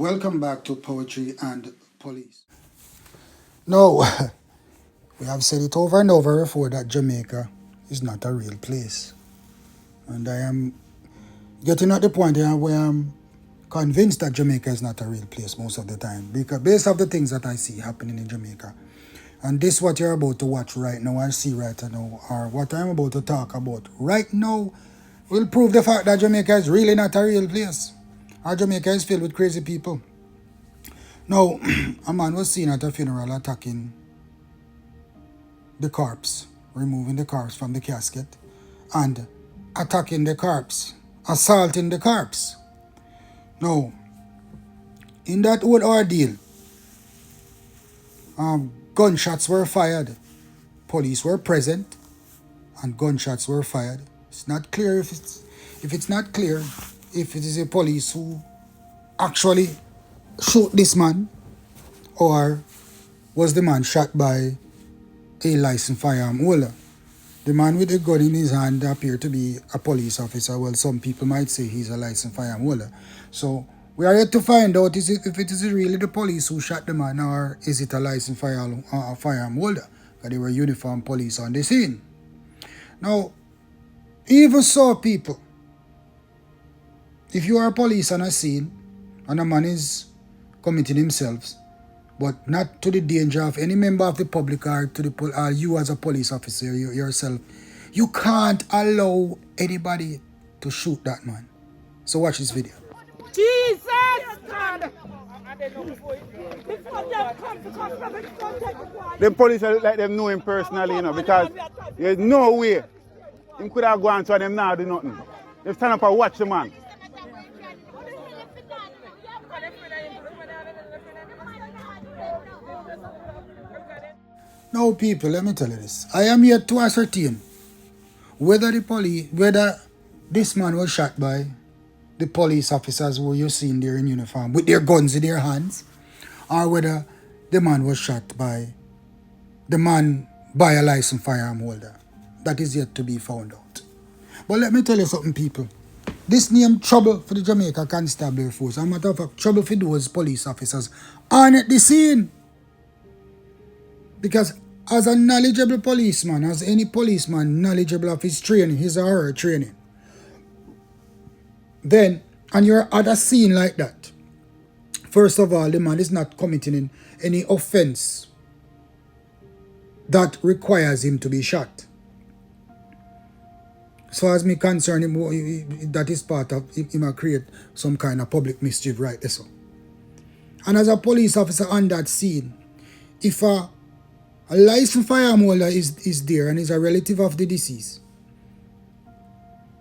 Welcome back to Poetry and Police. No, we have said it over and over before that Jamaica is not a real place. And I am getting at the point where I'm convinced that Jamaica is not a real place most of the time. Because based off the things that I see happening in Jamaica. And this what you're about to watch right now or see right now, or what I'm about to talk about right now, will prove the fact that Jamaica is really not a real place. Our Jamaica is filled with crazy people. Now, a man was seen at a funeral attacking the corpse, removing the corpse from the casket, and attacking the corpse, assaulting the corpse. Now, in that whole ordeal, gunshots were fired. Police were present, and gunshots were fired. It's not clear if it's not clear if it is a police who actually shoot this man, or was the man shot by a licensed firearm holder. The man with the gun in his hand appeared to be a police officer. Well, some people might say he's a licensed firearm holder. So we are yet to find out if it is really the police who shot the man, or is it a licensed firearm holder, because they were uniformed police on the scene. Now, even so, people, if you are a police on a scene and a man is committing himself, but not to the danger of any member of the public or to the you as a police officer yourself, you can't allow anybody to shoot that man. So watch this video. Jesus God! The police look like them know him personally, because there's no way him could have gone so them now do nothing. They stand up and watch the man. Now, people, let me tell you this. I am here to ascertain whether this man was shot by the police officers who you see there in uniform with their guns in their hands, or whether the man was shot by a licensed firearm holder. That is yet to be found out. But let me tell you something, people. This name trouble for the Jamaica Constabulary Force. As a matter of fact, trouble for those police officers on at the scene. Because as a knowledgeable policeman, as any policeman knowledgeable of his training, his or her training, then, and you're at a scene like that, first of all, the man is not committing any offense that requires him to be shot. As far as me concerned, that is part of him create some kind of public mischief right there. So. And as a police officer on that scene, if a licensed firearm holder is there and is a relative of the deceased,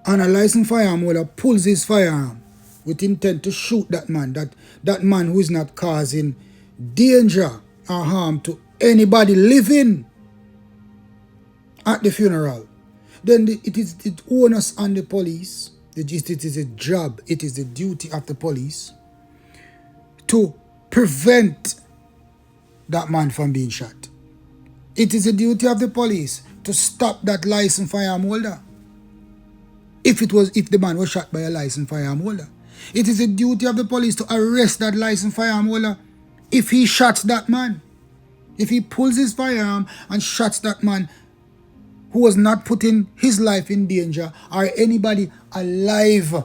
and a licensed firearm holder pulls his firearm with intent to shoot that man who is not causing danger or harm to anybody living at the funeral, then it is the onus on the police. It is a job, it is the duty of the police to prevent that man from being shot. It is the duty of the police to stop that licensed firearm holder. If the man was shot by a licensed firearm holder. It is the duty of the police to arrest that licensed firearm holder if he shots that man. If he pulls his firearm and shots that man who was not putting his life in danger, or anybody alive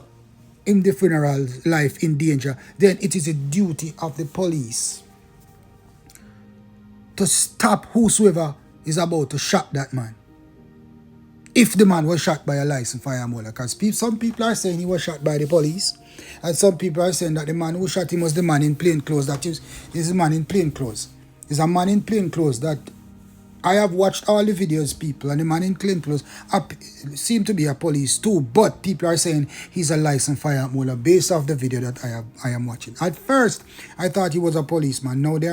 in the funeral life in danger, then it is a duty of the police to stop whosoever is about to shot that man. If the man was shot by a licensed firearm holder, because some people are saying he was shot by the police, and some people are saying that the man who shot him was the man in plain clothes. That is a man in plain clothes. It's a man in plain clothes that I have watched all the videos, people, and the man in plain clothes seem to be a police too, but people are saying he's a licensed firearm holder based off the video that I am watching. At first, I thought he was a policeman. Now they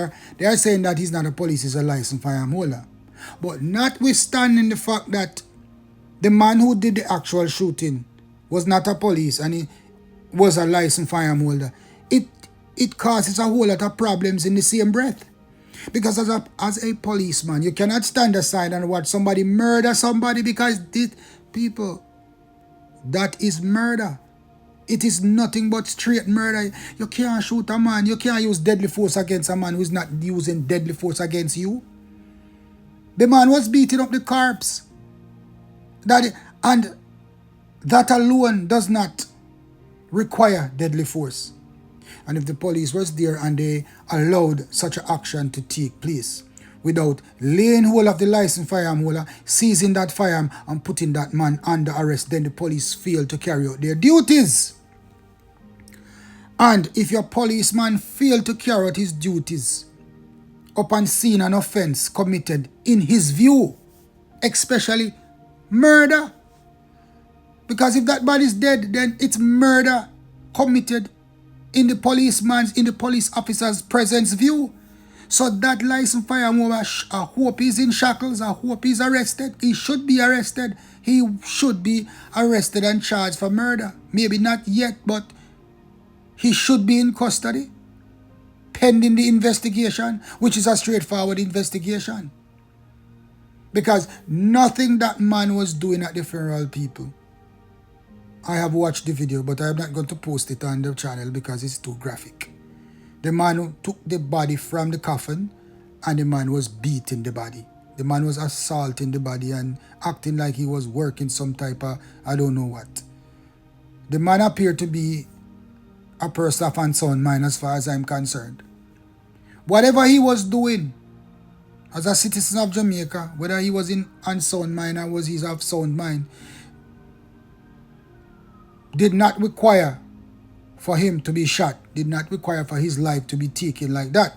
are saying that he's not a police, he's a licensed firearm holder. But notwithstanding the fact that the man who did the actual shooting was not a police and he was a licensed firearm holder, it causes a whole lot of problems in the same breath. Because as a policeman, you cannot stand aside and watch somebody murder somebody, because people, that is murder. It is nothing but straight murder. You can't shoot a man. You can't use deadly force against a man who's not using deadly force against you. The man was beating up the corpse. And that alone does not require deadly force. And if the police was there and they allowed such an action to take place without laying hold of the licensed firearm holder, seizing that firearm and putting that man under arrest, then the police failed to carry out their duties. And if your policeman failed to carry out his duties upon seeing an offense committed in his view, especially murder, because if that body is dead, then it's murder committed in the police officer's presence view. So that licensed firearm holder, I hope he's in shackles, I hope he's arrested. He should be arrested. He should be arrested and charged for murder. Maybe not yet, but he should be in custody pending the investigation, which is a straightforward investigation. Because nothing that man was doing at the funeral, people. I have watched the video, but I am not going to post it on the channel because it's too graphic. The man who took the body from the coffin, and the man was beating the body. The man was assaulting the body and acting like he was working some type of, I don't know what. The man appeared to be a person of unsound mind as far as I'm concerned. Whatever he was doing, as a citizen of Jamaica, whether he was in unsound mind or was he of sound mind, did not require for him to be shot, did not require for his life to be taken like that.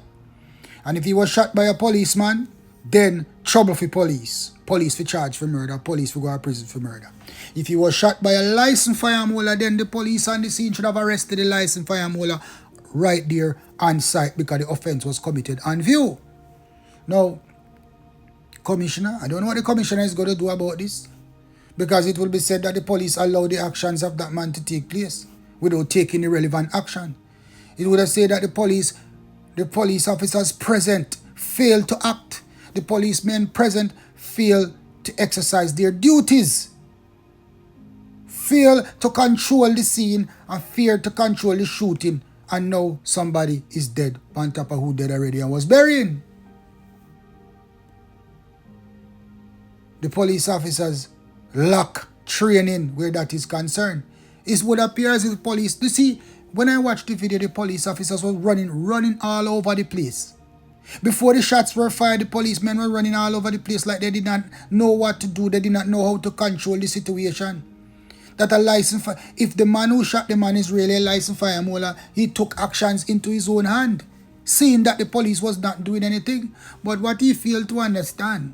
And if he was shot by a policeman, then trouble for police. Police for charge for murder, police for go to prison for murder. If he was shot by a licensed firearm holder, then the police on the scene should have arrested the licensed firearm holder right there on site because the offense was committed on view. Now, Commissioner, I don't know what the Commissioner is going to do about this, because it will be said that the police allowed the actions of that man to take place without taking the relevant action. It would have said that the police officers present failed to act. The policemen present failed to exercise their duties, failed to control the scene, and failed to control the shooting. And now somebody is dead on top of who dead already and was burying. The police officers lack training where that is concerned. It would appear as if the police, you see, when I watched the video, the police officers were running all over the place. Before the shots were fired, the policemen were running all over the place like they did not know what to do. They did not know how to control the situation. That a licensed, if the man who shot the man is really a licensed firearm holder, he took actions into his own hand, seeing that the police was not doing anything. But what he failed to understand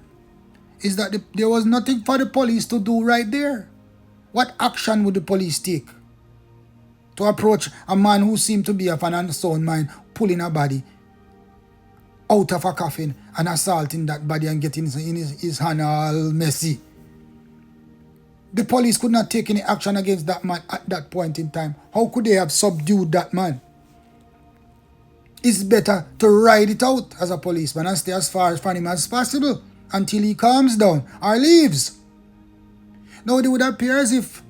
is that there was nothing for the police to do right there. What action would the police take to approach a man who seemed to be of an unsound mind, pulling a body out of a coffin and assaulting that body and getting in his hand all messy? The police could not take any action against that man at that point in time. How could they have subdued that man? It's better to ride it out as a policeman and stay as far from him as possible until he calms down or leaves. Now it would appear as if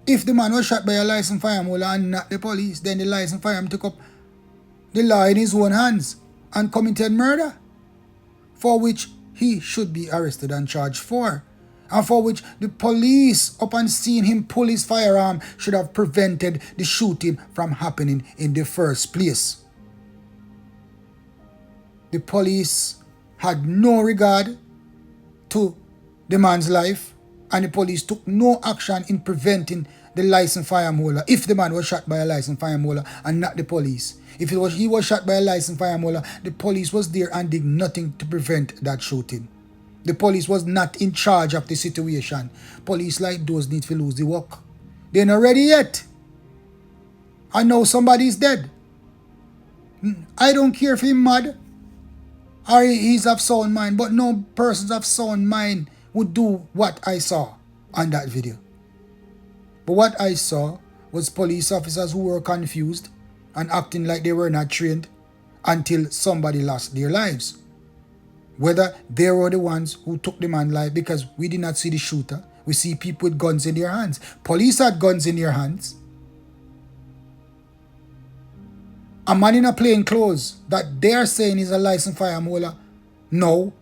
the man was shot by a licensed firearm holder and not the police, then the licensed firearm took up the law in his own hands and committed murder, for which he should be arrested and charged for, and for which the police, upon seeing him pull his firearm, should have prevented the shooting from happening in the first place. The police had no regard to the man's life, and the police took no action in preventing the licensed firearm holder, if the man was shot by a licensed firearm holder and not the police. If he was shot by a licensed firearm holder, the police was there and did nothing to prevent that shooting. The police was not in charge of the situation. Police like those need to lose the work. They're not ready yet. I know somebody is dead. I don't care if he's mad or he's of sound mind, but no persons of sound mind would do what I saw on that video. But what I saw was police officers who were confused and acting like they were not trained until somebody lost their lives. Whether they were the ones who took the man's life, because we did not see the shooter. We see people with guns in their hands. Police had guns in their hands. A man in a plain clothes that they are saying is a licensed firearm holder. No.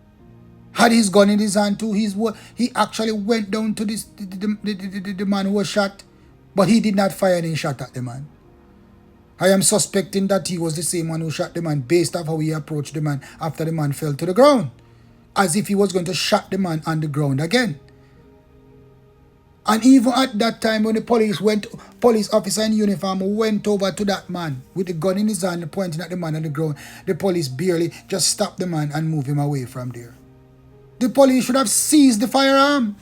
Had his gun in his hand too, he actually went down to the man who was shot, but he did not fire any shot at the man. I am suspecting that he was the same one who shot the man based off how he approached the man after the man fell to the ground. As if he was going to shot the man on the ground again. And even at that time when the police officer in uniform went over to that man with the gun in his hand pointing at the man on the ground, the police barely just stopped the man and moved him away from there. The police should have seized the firearm.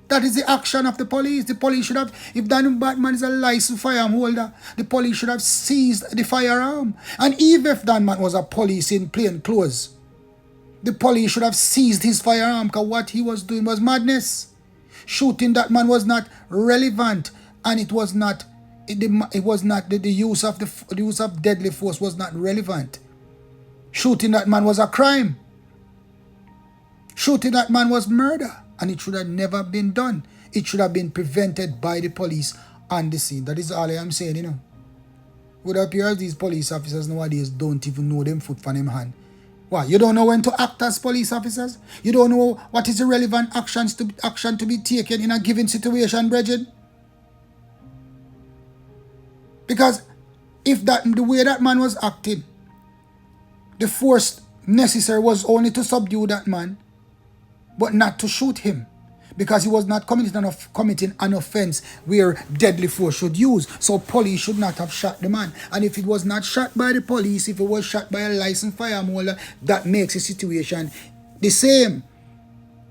That is the action of the police. The police should have, if that Batman is a licensed firearm holder, the police should have seized the firearm. And even if that man was a police in plain clothes, the police should have seized his firearm because what he was doing was madness. Shooting that man was not relevant, and it was not the use of deadly force was not relevant. Shooting that man was a crime. Shooting that man was murder, and it should have never been done. It should have been prevented by the police on the scene. That is all I am saying, It would appear these police officers nowadays don't even know them foot from them hand. Why? You don't know when to act as police officers? You don't know what is the relevant action to be taken in a given situation, brethren? Because if the way that man was acting, the force necessary was only to subdue that man, but not to shoot him, because he was not committing an offense where deadly force should use. So police should not have shot the man. And if it was not shot by the police, if it was shot by a licensed firearm holder, that makes the situation the same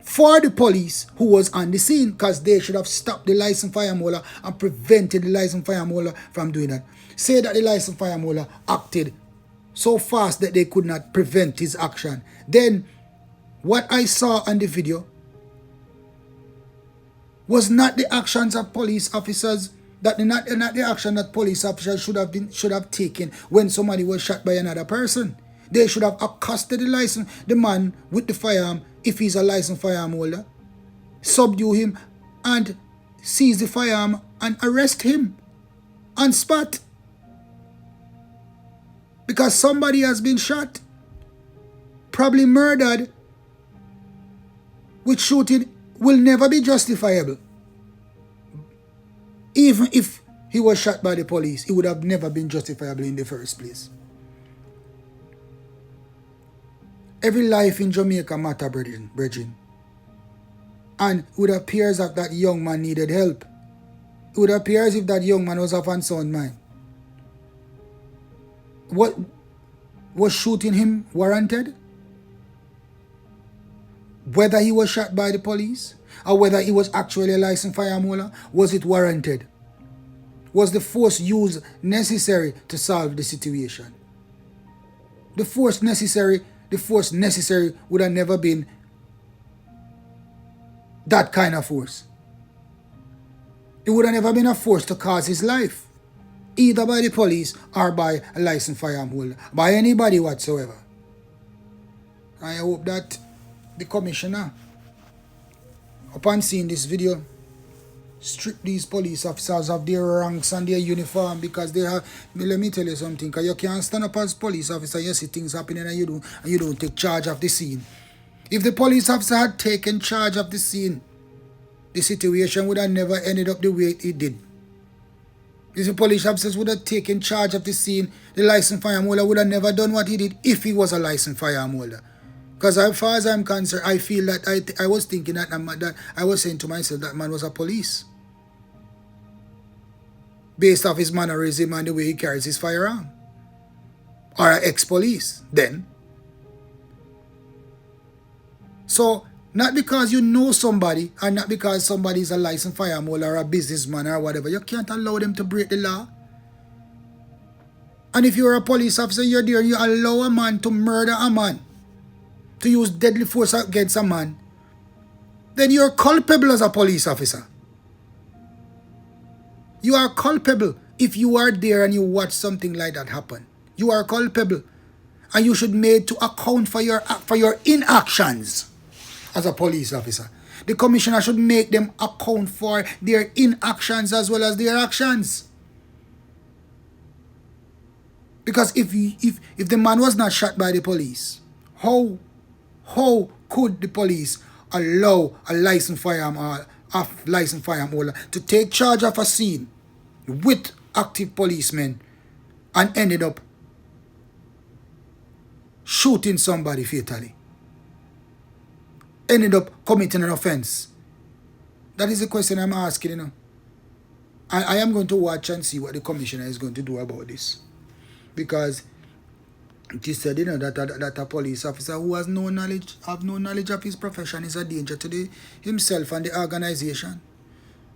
for the police who was on the scene, because they should have stopped the licensed firearm holder and prevented the licensed firearm holder from doing that. Say that the licensed firearm holder acted so fast that they could not prevent his action. Then what I saw on the video was not the actions of police officers, not the action that police officers should have taken when somebody was shot by another person. They should have accosted the man with the firearm, if he's a licensed firearm holder, subdue him and seize the firearm and arrest him on spot. Because somebody has been shot, probably murdered, with shooting will never be justifiable. Even if he was shot by the police, it would have never been justifiable in the first place. Every life in Jamaica matters, brethren. And it would appear as if that young man needed help. It would appear as if that young man was of unsound mind. What was shooting him warranted? Whether he was shot by the police or whether he was actually a licensed firearm holder, was it warranted? Was the force used necessary to solve the situation? The force necessary would have never been that kind of force. It would have never been a force to cause his life, either by the police or by a licensed firearm holder, by anybody whatsoever. I hope that the commissioner, upon seeing this video, strip these police officers of their ranks and their uniform, because they have, let me tell you something, because you can't stand up as police officer, you see things happening and you don't take charge of the scene. If the police officer had taken charge of the scene, the situation would have never ended up the way it did. If the police officers would have taken charge of the scene, the licensed firearm holder would have never done what he did if he was a licensed firearm holder. Because as far as I'm concerned, I feel that I was thinking that I was saying to myself that man was a police, based off his mannerism and the way he carries his firearm, or an ex-police then. So, not because you know somebody, or not because somebody is a licensed firearm holder or a businessman or whatever, you can't allow them to break the law. And if you're a police officer, you're there, you allow a man to murder a man, to use deadly force against a man, then you're culpable as a police officer. You are culpable if you are there and you watch something like that happen. You are culpable, and you should be made to account for your inactions as a police officer. The commissioner should make them account for their inactions as well as their actions. Because if the man was not shot by the police, how could the police allow a licensed firearm holder to take charge of a scene with active policemen and ended up shooting somebody fatally? Ended up committing an offense? That is the question I'm asking, you know. I am going to watch and see what the commissioner is going to do about this. Because it is said, you know, that a police officer who has no knowledge of his profession is a danger to himself and the organization.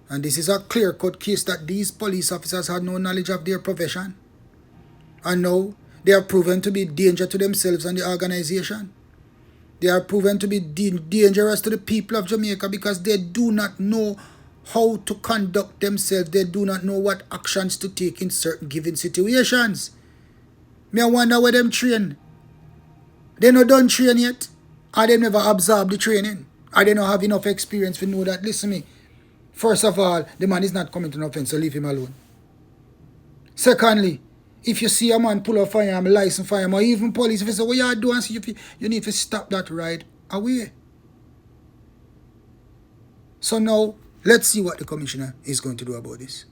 And this is a clear-cut case that these police officers had no knowledge of their profession. And now they are proven to be danger to themselves and the organization. They are proven to be dangerous to the people of Jamaica because they do not know how to conduct themselves. They do not know what actions to take in certain given situations. Me I wonder where them train. They not done train yet. Or they never absorbed the training. Or they don't have enough experience to know that, listen me, first of all, the man is not committing an offense, so leave him alone. Secondly, if you see a man pull a firearm, licensed firearm, or even police, if you say, what you doing, you need to stop that right away. So now, let's see what the commissioner is going to do about this.